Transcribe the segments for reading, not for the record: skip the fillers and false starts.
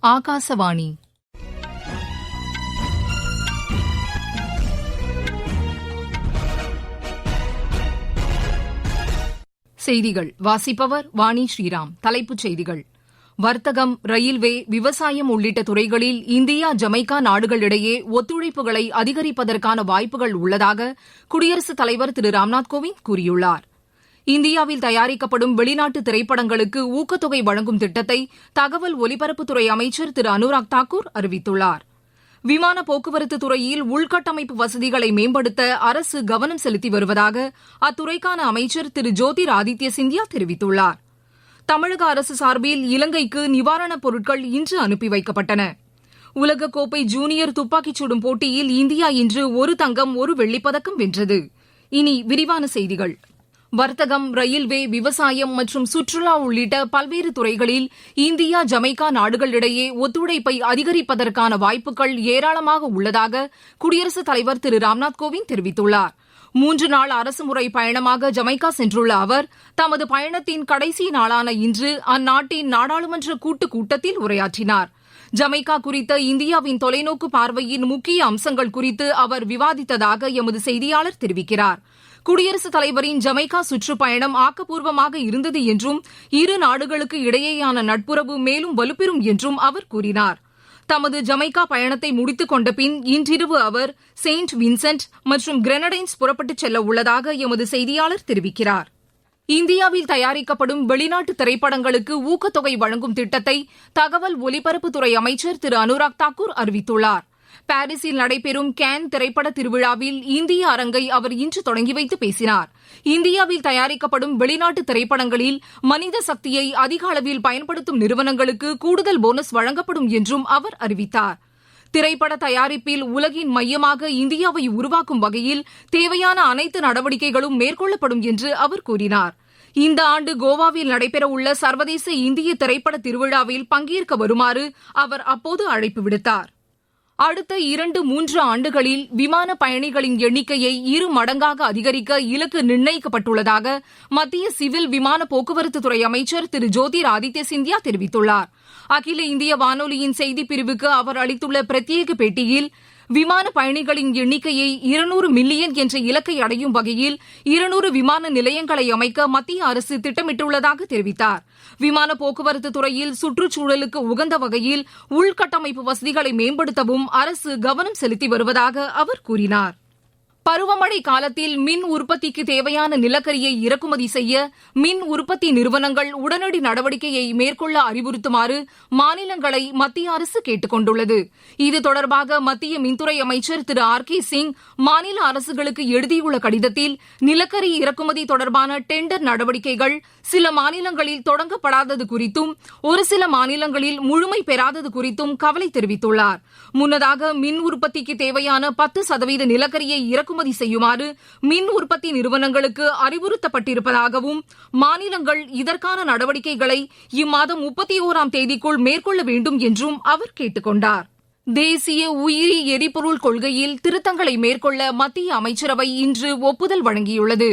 ஆகாசவாணி. செய்திகள் வாசிப்பவர் வாணி ஸ்ரீராம். தலைப்புச் செய்திகள்: வர்த்தகம், ரயில்வே, விவசாயம் உள்ளிட்ட துறைகளில் இந்தியா, ஜமைக்கா நாடுகளிடையே ஒத்துழைப்புகளை அதிகரிப்பதற்கான வாய்ப்புகள் உள்ளதாக குடியரசுத் தலைவர் திரு ராம்நாத் கோவிந்த் கூறியுள்ளார். இந்தியாவில் தயாரிக்கப்படும் வெளிநாட்டு திரைப்படங்களுக்கு ஊக்கத்தொகை வழங்கும் திட்டத்தை தகவல் ஒலிபரப்புத்துறை அமைச்சர் திரு அனுராக் தாக்கூர் அறிவித்துள்ளார். விமான போக்குவரத்து துறையில் உள்கட்டமைப்பு வசதிகளை மேம்படுத்த அரசு கவனம் செலுத்தி வருவதாக அத்துறைக்கான அமைச்சர் திரு ஜோதிர் ஆதித்ய சிந்தியா தெரிவித்துள்ளார். தமிழக அரசு சார்பில் இலங்கைக்கு நிவாரணப் பொருட்கள் இன்று அனுப்பி வைக்கப்பட்டன. உலகக்கோப்பை ஜூனியர் துப்பாக்கிச் சுடும் போட்டியில் இந்தியா இன்று ஒரு தங்கம், ஒரு வெள்ளிப்பதக்கம் வென்றது. இனி விரிவான செய்திகள். வர்த்தகம், ரயில்வே, விவசாயம் மற்றும் சுற்றுலா உள்ளிட்ட பல்வேறு துறைகளில் இந்தியா, ஜமைக்கா நாடுகளிடையே ஒத்துழைப்பை அதிகரிப்பதற்கான வாய்ப்புகள் ஏராளமாக உள்ளதாக குடியரசுத் தலைவர் திரு ராம்நாத் கோவிந்த் தெரிவித்துள்ளார். 3 நாள் அரசுமுறை பயணமாக ஜமைக்கா சென்றுள்ள அவர் தமது பயணத்தின் கடைசி நாளான இன்று அந்நாட்டின் நாடாளுமன்ற கூட்டுக் கூட்டத்தில் உரையாற்றினார். ஜமைக்கா குறித்த இந்தியாவின் தொலைநோக்கு பார்வையின் முக்கிய அம்சங்கள் குறித்து அவர் விவாதித்ததாக எமது செய்தியாளர் தெரிவிக்கிறார். குடியரசுத் தலைவரின் ஜமைக்கா சுற்றுப்பயணம் ஆக்கப்பூர்வமாக இருந்தது என்றும் இரு நாடுகளுக்கு இடையேயான நட்புறவு மேலும் வலுப்பெறும் என்றும் அவர் கூறினார். தமது ஜமைக்கா பயணத்தை முடித்துக் கொண்ட பின் இன்றிரவு அவர் செயின்ட் வின்சென்ட் மற்றும் கிரெனடைன்ஸ் புறப்பட்டுச் செல்ல உள்ளதாக எமது செய்தியாளர் தெரிவிக்கிறார். இந்தியாவில் தயாரிக்கப்படும் வெளிநாட்டு திரைப்படங்களுக்கு ஊக்கத்தொகை வழங்கும் திட்டத்தை தகவல் ஒலிபரப்புத்துறை அமைச்சர் திரு அனுராக் தாக்கூர் அறிவித்துள்ளார். பாரிஸில் நடைபெறும் கேன் திரைப்பட திருவிழாவில் இந்திய அரங்கை அவர் இன்று தொடங்கி வைத்து பேசினார். இந்தியாவில் தயாரிக்கப்படும் வெளிநாட்டு திரைப்படங்களில் மனித சக்தியை அதிக அளவில் பயன்படுத்தும் நிறுவனங்களுக்கு கூடுதல் போனஸ் வழங்கப்படும் என்றும் அவர் அறிவித்தார். திரைப்பட தயாரிப்பில் உலகின் மையமாக இந்தியாவை உருவாக்கும் வகையில் தேவையான அனைத்து நடவடிக்கைகளும் மேற்கொள்ளப்படும் என்று அவர் கூறினார். இந்த ஆண்டு கோவாவில் நடைபெறவுள்ள சர்வதேச இந்திய திரைப்பட திருவிழாவில் பங்கேற்க வருமாறு அவர் அப்போது அழைப்பு விடுத்தார். அடுத்த 2-3 ஆண்டுகளில் விமான பயணிகளின் எண்ணிக்கையை 2 மடங்காக அதிகரிக்க இலக்கு நிர்ணயிக்கப்பட்டுள்ளதாக மத்திய சிவில் விமான போக்குவரத்துத்துறை அமைச்சர் திரு ஜோதிர் ஆதித்ய சிந்தியா தெரிவித்துள்ளார். அகில இந்திய வானொலியின் செய்திப் பிரிவுக்கு அவர் அளித்துள்ள பிரத்யேக பேட்டியில் விமான பயணிகளின் எண்ணிக்கையை 200 மில்லியன் என்ற இலக்கை அடையும் வகையில் 200 விமான நிலையங்களை அமைக்க மத்திய அரசு திட்டமிட்டுள்ளதாக தெரிவித்தார். விமான போக்குவரத்து துறையில் சுற்றுச்சூழலுக்கு உகந்த வகையில் உள்கட்டமைப்பு வசதிகளை மேம்படுத்தவும் அரசு கவனம் செலுத்தி வருவதாக அவர் கூறினார். பருவமழை காலத்தில் மின் உற்பத்திக்கு தேவையான நிலக்கரியை இறக்குமதி செய்ய மின் உற்பத்தி நிறுவனங்கள் உடனடி நடவடிக்கையை மேற்கொள்ள அறிவுறுத்துமாறு மாநிலங்களை மத்திய அரசு கேட்டுக் கொண்டுள்ளது. இது தொடர்பாக மத்திய மின்துறை அமைச்சர் திரு ஆர்.கே. சிங் மாநில அரசுகளுக்கு எழுதியுள்ள கடிதத்தில் நிலக்கரி இறக்குமதி தொடர்பான டெண்டர் நடவடிக்கைகள் சில மாநிலங்களில் தொடங்கப்படாதது குறித்தும் ஒரு சில மாநிலங்களில் முழுமை பெறாதது குறித்தும் கவலை தெரிவித்துள்ளார். முன்னதாக மின் உற்பத்திக்கு தேவையான 10% நிலக்கரியை இறக்குமதி செய்யுமாறு மின் உற்பத்தி நிறுவனங்களுக்கு அறிவுறுத்தப்பட்டிருப்பதாகவும் மாநிலங்கள் இதற்கான நடவடிக்கைகளை இம்மாதம் 31ஆம் தேதிக்குள் மேற்கொள்ள வேண்டும் என்றும் அவர் கேட்டுக் கொண்டார். தேசிய உயிரி எரிபொருள் கொள்கையில் திருத்தங்களை மேற்கொள்ள மத்திய அமைச்சரவை இன்று ஒப்புதல் வழங்கியுள்ளது.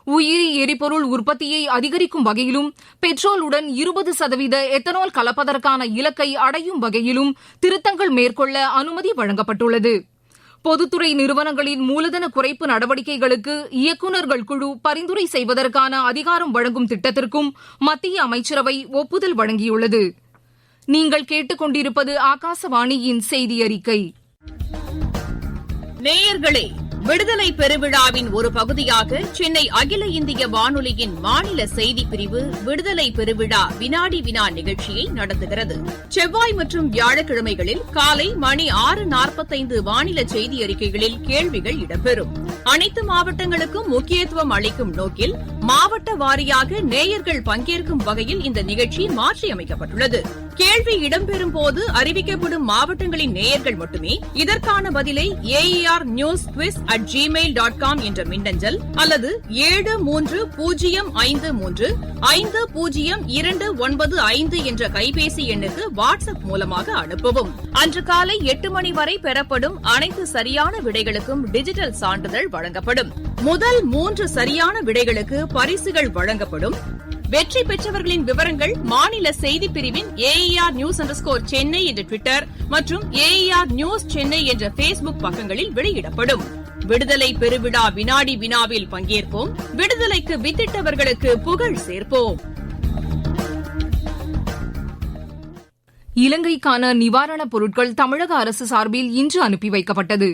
உயிரி எரிபொருள் உற்பத்தியை அதிகரிக்கும் வகையிலும் பெட்ரோலுடன் 20% எத்தனால் கலப்பதற்கான இலக்கை அடையும் வகையிலும் திருத்தங்கள் மேற்கொள்ள அனுமதி வழங்கப்பட்டுள்ளது. பொதுத்துறை நிறுவனங்களின் மூலதன குறைப்பு நடவடிக்கைகளுக்கு இயக்குநர்கள் குழு பரிந்துரை செய்வதற்கான அதிகாரம் வழங்கும் திட்டத்திற்கும் மத்திய அமைச்சரவை ஒப்புதல் வழங்கியுள்ளது. நீங்கள் கேட்டுக்கொண்டிருப்பது ஆகாசவாணியின் செய்தி அறிக்கை. நேயர்களே, விடுதலை பெருவிழாவின் ஒரு பகுதியாக சென்னை அகில இந்திய வானொலியின் மாநில செய்திப் பிரிவு விடுதலை பெருவிழா வினாடி வினா நிகழ்ச்சியை நடத்துகிறது. செவ்வாய் மற்றும் வியாழக்கிழமைகளில் காலை மணி 6:45 வானில செய்தி அறிக்கைகளில் கேள்விகள் இடம்பெறும். அனைத்து மாவட்டங்களுக்கும் முக்கியத்துவம் அளிக்கும் நோக்கில் மாவட்ட வாரியாக நேயர்கள் பங்கேற்கும் வகையில் இந்த நிகழ்ச்சி மாற்றியமைக்கப்பட்டுள்ளது. கேள்வி இடம்பெறும் போது அறிவிக்கப்படும் மாவட்டங்களின் நேயர்கள் மட்டுமே இதற்கான பதிலை AER News Quiz @gmail.com என்ற மின்னஞ்சல் அல்லது 7353502995 என்ற கைபேசி எண்ணுக்கு வாட்ஸ்அப் மூலமாக அனுப்பவும். அன்று காலை 8 மணி வரை பெறப்படும் அனைத்து சரியான விடைகளுக்கும் டிஜிட்டல் சான்றிதழ் வழங்கப்படும். முதல் 3 சரியான விடைகளுக்கு பரிசுகள் வழங்கப்படும். வெற்றி பெற்றவர்களின் விவரங்கள் மாநில செய்திப் பிரிவின் AER News _சென்னை என்ற ட்விட்டர் மற்றும் AER News சென்னை என்ற Facebook பக்கங்களில் வெளியிடப்படும். விடுதலை பெருவிழா வினாடி வினாவில் பங்கேற்போம். விடுதலைக்கு வித்திட்டவர்களுக்கு புகழ் சேர்ப்போம். இலங்கைக்கான நிவாரணப் பொருட்கள் தமிழக அரசு சார்பில் இன்று அனுப்பி வைக்கப்பட்டது.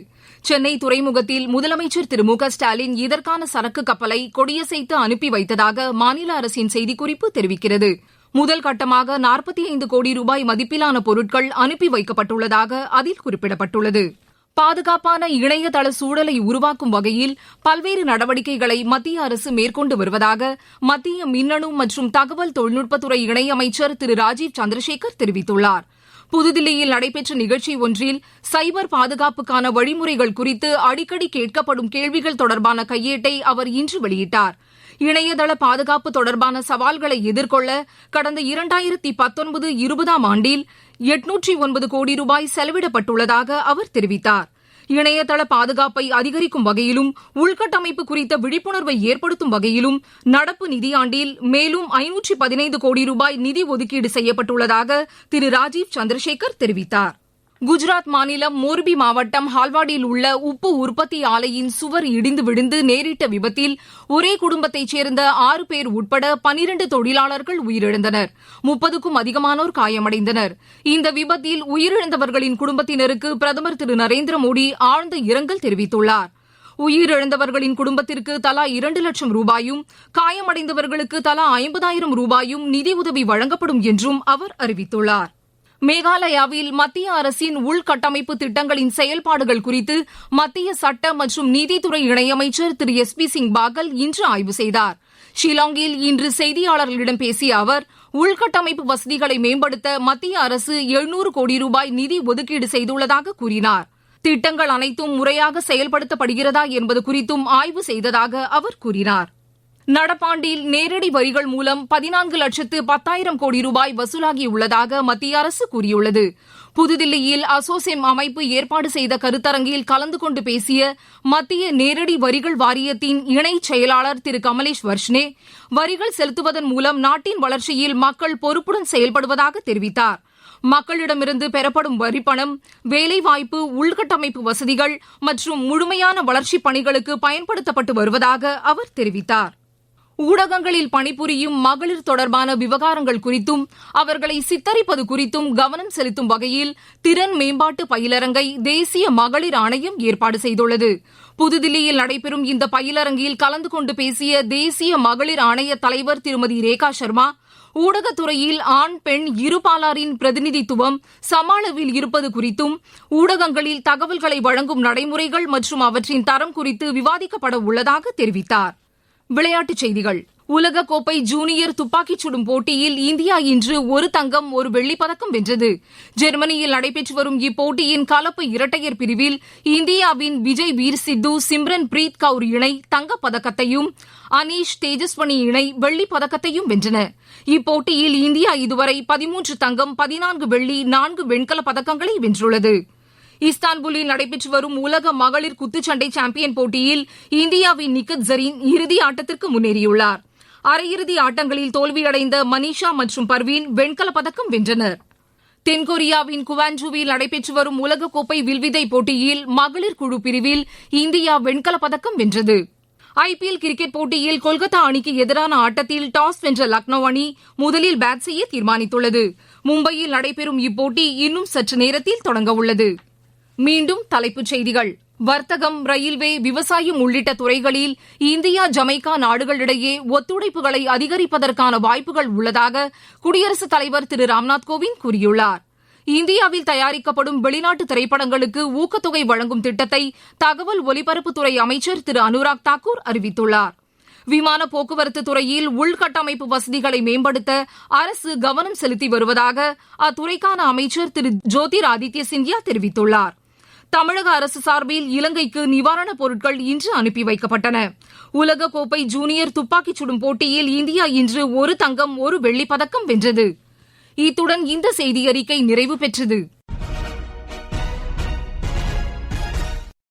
சென்னை துறைமுகத்தில் முதலமைச்சர் திரு மு க ஸ்டாலின் இதற்கான சரக்கு கப்பலை கொடியசைத்து அனுப்பி வைத்ததாக மாநில அரசின் செய்திக்குறிப்பு தெரிவிக்கிறது. முதல் கட்டமாக 45 கோடி ரூபாய் மதிப்பிலான பொருட்கள் அனுப்பி வைக்கப்பட்டுள்ளதாக அதில் குறிப்பிடப்பட்டுள்ளது. பாதுகாப்பான இணையதள சூழலை உருவாக்கும் வகையில் பல்வேறு நடவடிக்கைகளை மத்திய அரசு மேற்கொண்டு வருவதாக மத்திய மின்னணு மற்றும் தகவல் தொழில்நுட்பத்துறை இணையமைச்சர் திரு ராஜீவ் சந்திரசேகர் தெரிவித்துள்ளார். புதுதில்லியில் நடைபெற்ற நிகழ்ச்சி ஒன்றில் சைபர் பாதுகாப்புக்கான வழிமுறைகள் குறித்து அடிக்கடி கேட்கப்படும் கேள்விகள் தொடர்பான கையேட்டை அவர் இன்று வெளியிட்டார். இணையதள பாதுகாப்பு தொடர்பான சவால்களை எதிர்கொள்ள கடந்த 2019-20 ஆண்டில் 809 கோடி ரூபாய் செலவிடப்பட்டுள்ளதாக அவர் தெரிவித்தார். இணையதள பாதுகாப்பை அதிகரிக்கும் வகையிலும் உள்கட்டமைப்பு குறித்த விழிப்புணர்வை ஏற்படுத்தும் வகையிலும் நடப்பு நிதியாண்டில் மேலும் 515 கோடி ரூபாய் நிதி ஒதுக்கீடு செய்யப்பட்டுள்ளதாக திரு ராஜீவ் சந்திரசேகர் தெரிவித்தார். குஜராத் மாநிலம் மோர்பி மாவட்டம் ஹால்வாடியில் உள்ள உப்பு உற்பத்தி ஆலையின் சுவர் இடிந்து விழுந்து நேரிட்ட விபத்தில் ஒரே குடும்பத்தைச் சேர்ந்த 6 பேர் உட்பட 12 தொழிலாளர்கள் உயிரிழந்தனர். 30க்கும் அதிகமானோர் காயமடைந்தனர். இந்த விபத்தில் உயிரிழந்தவர்களின் குடும்பத்தினருக்கு பிரதமர் திரு நரேந்திர மோடி ஆழ்ந்த இரங்கல் தெரிவித்துள்ளார். உயிரிழந்தவர்களின் குடும்பத்திற்கு தலா 2 லட்சம் ரூபாயும் காயமடைந்தவர்களுக்கு தலா 50,000 ரூபாயும் நிதியுதவி வழங்கப்படும் என்றும் அவர் அறிவித்துள்ளார். மேகாலயாவில் மத்திய அரசின் உள்கட்டமைப்பு திட்டங்களின் செயல்பாடுகள் குறித்து மத்திய சட்ட மற்றும் நீதித்துறை இணையமைச்சர் திரு SP சிங் பாகல் இன்று ஆய்வு செய்தார். ஷில்லாங்கில் இன்று செய்தியாளர்களிடம் பேசிய அவர் உள்கட்டமைப்பு வசதிகளை மேம்படுத்த மத்திய அரசு 700 கோடி ரூபாய் நிதி ஒதுக்கீடு செய்துள்ளதாக கூறினார். திட்டங்கள் அனைத்தும் முறையாக செயல்படுத்தப்படுகிறதா என்பது குறித்தும் ஆய்வு செய்ததாக அவர் கூறினார். நடப்பாண்டில் நேரடி வரிகள் மூலம் 14,10,000 கோடி ரூபாய் வசூலாகியுள்ளதாக மத்திய அரசு கூறியுள்ளது. புதுதில்லியில் அசோசெம் அமைப்பு ஏற்பாடு செய்த கருத்தரங்கில் கலந்து கொண்டு பேசிய மத்திய நேரடி வரிகள் வாரியத்தின் இணைச் செயலாளர் திரு கமலேஷ் வர்ஷ்னே, வரிகள் செலுத்துவதன் மூலம் நாட்டின் வளர்ச்சியில் மக்கள் பொறுப்புடன் செயல்படுவதாக தெரிவித்தார். மக்களிடமிருந்து பெறப்படும் வரிப்பணம் வேலைவாய்ப்பு, உள்கட்டமைப்பு வசதிகள் மற்றும் முழுமையான வளர்ச்சிப் பணிகளுக்கு பயன்படுத்தப்பட்டு வருவதாக அவர் தெரிவித்தார். ஊடகங்களில் பணிபுரியும் மகளிர் தொடர்பான விவகாரங்கள் குறித்தும் அவர்களை சித்தரிப்பது குறித்தும் கவனம் செலுத்தும் வகையில் திறன் மேம்பாட்டு பயிலரங்கை தேசிய மகளிர் ஆணையம் ஏற்பாடு செய்துள்ளது. புதுதில்லியில் நடைபெறும் இந்த பயிலரங்கில் கலந்து கொண்டு பேசிய தேசிய மகளிர் ஆணைய தலைவர் திருமதி ரேகா சர்மா, ஊடகத்துறையில் ஆண் பெண் இருபாலாரின் பிரதிநிதித்துவம் சம அளவில் இருப்பது குறித்தும் ஊடகங்களில் தகவல்களை வழங்கும் நடைமுறைகள் மற்றும் அவற்றின் தரம் குறித்து விவாதிக்கப்பட உள்ளதாக தெரிவித்தார். விளையாட்டுச் செய்திகள். உலகக்கோப்பை ஜூனியர் துப்பாக்கிச் சுடும் போட்டியில் இந்தியா இன்று 1 தங்கம் 1 வெள்ளிப் பதக்கம் வென்றது. ஜெர்மனியில் நடைபெற்று வரும் இப்போட்டியின் கலப்பு இரட்டையர் பிரிவில் இந்தியாவின் விஜய் வீர் சித்து, சிம்ரன் பிரீத் கவுர் இணை தங்கப் பதக்கத்தையும், அனீஷ் தேஜஸ்வனி இணை வெள்ளிப் பதக்கத்தையும் வென்றன. இப்போட்டியில் இந்தியா இதுவரை 13 தங்கம், 14 வெள்ளி, 4 வெண்கலப் பதக்கங்களை வென்றுள்ளது. இஸ்தான்புல்லில் நடைபெற்று வரும் உலக மகளிர் குத்துச்சண்டை சாம்பியன் போட்டியில் இந்தியாவின் நிக்கத் ஜரீன் இறுதி ஆட்டத்திற்கு முன்னேறியுள்ளார். அரையிறுதி ஆட்டங்களில் தோல்வியடைந்த மனிஷா மற்றும் பர்வீன் வெண்கலப் பதக்கம் வென்றனர். தென்கொரியாவின் குவான்ஜூவில் நடைபெற்று வரும் உலகக்கோப்பை வில்வித்தை போட்டியில் மகளிர் குழு பிரிவில் இந்தியா வெண்கலப் பதக்கம் வென்றது. IPL கிரிக்கெட் போட்டியில் கொல்கத்தா அணிக்கு எதிரான ஆட்டத்தில் டாஸ் வென்ற லக்னோ அணி முதலில் பேட் செய்ய தீர்மானித்துள்ளது. மும்பையில் நடைபெறும் இப்போட்டி இன்னும் சற்று நேரத்தில் தொடங்க உள்ளது. மீண்டும் தலைப்புச் செய்திகள். வர்த்தகம், ரயில்வே, விவசாயம் உள்ளிட்ட துறைகளில் இந்தியா ஜமைக்கா நாடுகளிடையே ஒத்துழைப்புகளை அதிகரிப்பதற்கான வாய்ப்புகள் உள்ளதாக குடியரசுத் தலைவர் திரு ராம்நாத் கோவிந்த் கூறியுள்ளார். இந்தியாவில் தயாரிக்கப்படும் வெளிநாட்டு திரைப்படங்களுக்கு ஊக்கத்தொகை வழங்கும் திட்டத்தை தகவல் ஒலிபரப்புத்துறை அமைச்சர் திரு அனுராக் தாக்கூர் அறிவித்துள்ளார். விமான போக்குவரத்து துறையில் உள்கட்டமைப்பு வசதிகளை மேம்படுத்த அரசு கவனம் செலுத்தி வருவதாக அத்துறைக்கான அமைச்சர் திரு ஜோதிர் ஆதித்ய சிந்தியா தெரிவித்துள்ளார். தமிழக அரசு சார்பில் இலங்கைக்கு நிவாரணப் பொருட்கள் இன்று அனுப்பி வைக்கப்பட்டன. உலகக்கோப்பை ஜூனியர் துப்பாக்கிச் சுடும் போட்டியில் இந்தியா இன்று 1 தங்கம் 1 வெள்ளிப் பதக்கம் வென்றது. இத்துடன் இந்த செய்தியறிக்கை நிறைவு பெற்றது.